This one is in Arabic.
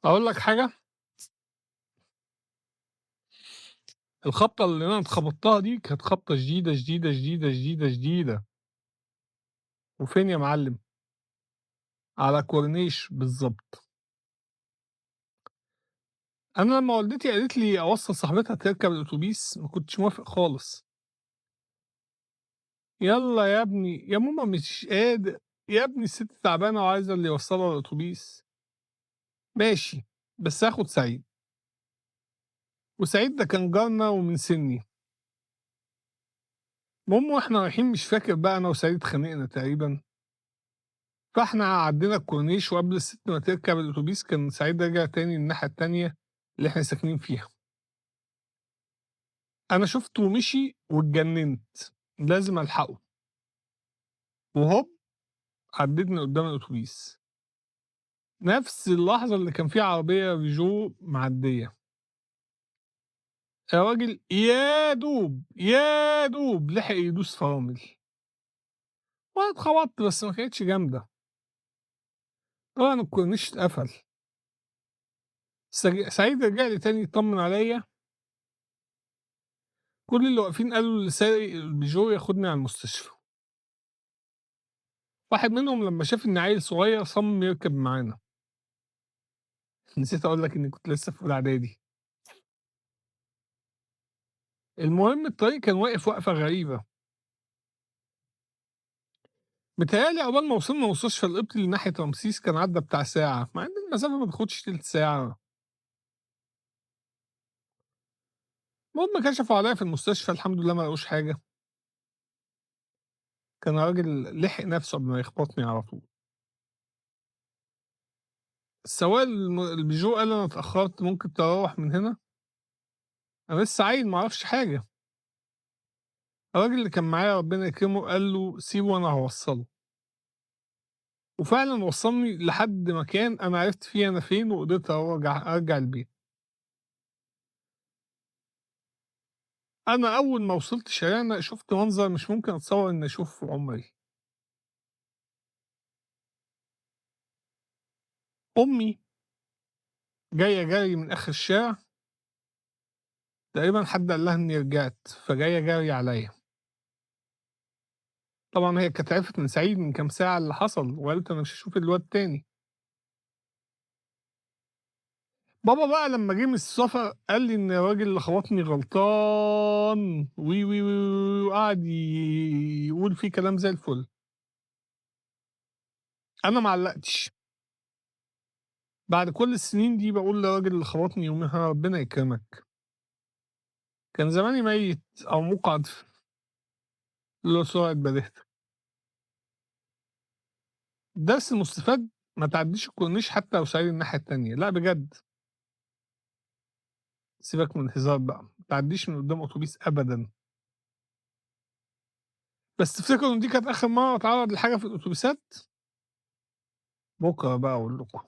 أقول لك حاجة، الخبطة اللي أنا اتخبطتها دي كانت خبطة شديدة، شديدة، شديدة، شديدة، شديدة، وفين يا معلم؟ على كورنيش بالضبط. أنا لمّا والدتي قالت لي أوصّل صاحبتها تركب الأوتوبيس ما كنتش موافق خالص. يالّا يا ابني، يا ماما مش قادر، يا ابني الست تعبانة وعايزة اللي يوصّلها الأوتوبيس. ماشي، بس هاخد سعيد، وسعيد ده كان جارنا ومن سني. المهم وإحنا رايحين مش فاكر بقى أنا وسعيد اتخانقنا تقريبًا، فإحنا عدّينا الكورنيش وقبل الست ما تركب الأوتوبيس كان سعيد راجع تاني الناحية التانية اللي إحنا ساكنين فيها. أنا شُفته ومشي واتجننت، لازم ألحقه، وهوب عدّيت من قدّام الأوتوبيس. نفس اللحظة اللي كان فيها عربية بيجو معديّة. الراجل يا دوب، يا دوب لحق يدوس فرامل، وأنا اتخبطت بس ما كانتش جامدة. طبعًا الكورنيش اتقفل. سعيد رجع لي تاني يطمن عليَّ، كل اللي واقفين قالوا لسايق البيجو ياخدني على المستشفى. واحد منهم لمّا شاف إني عيل صغير صمم يركب معانا. نسيت أقول لك إني كنت لسه في أولى إعدادي. المهم الطريق كان واقف وقفة غريبة. متهيأ لي عقبال ما وصلنا مستشفى القبطي اللي ناحية رمسيس كان عدّى بتاع ساعة، مع إن المسافة ما بتاخدش تِلت ساعة. المهم كشفوا عليَّ في المستشفى الحمد لله ما لقوش حاجة. كان راجل لحق نفسه قبل ما يخبطني على طول. السواق البيجو قال أنا اتأخرت ممكن تروّح من هنا؟ أنا لسه عيل ما أعرفش حاجة. الراجل اللي كان معايا ربنا يكرمه قال له سيبه وأنا هاوصّله. وفعلًا وصّلني لحد مكان أنا عرفت فيه أنا فين وقدرت أرجع البيت. أنا أول ما وصلت شارعنا شُفت منظر مش ممكن أتصوّر إني أشوفه في عمري. أمي جاية جري من آخر الشارع، تقريبًا حد قال لها إني رجعت، فجاية جري عليّا. طبعًا هي كانت عرفت من سعيد من كام ساعة اللي حصل وقالت أنا مش هاشوف الواد تاني. بابا بقى لمّا جه من السفر قال لي إن الراجل اللي خبطني غلطان وقعد يقول فيه كلام زي الفل. أنا ما علّقتش. بعد كل السنين دي باقول للراجل اللي خبطني يومها ربنا يكرمك، كان زماني ميت أو مُقعد لولا سرعة بديهتك. الدرس المستفاد ما تعدّيش الكورنيش حتى لو ساير الناحية التانية، لأ بجد، سيبك من الهزار بقى، ما تعدّيش من قدّام أوتوبيس أبدًا. بس تفتكروا إن دي كانت آخر مرّة أتعرّض لحاجة في الأوتوبيسات؟ بُكرة بقى أقول لكم.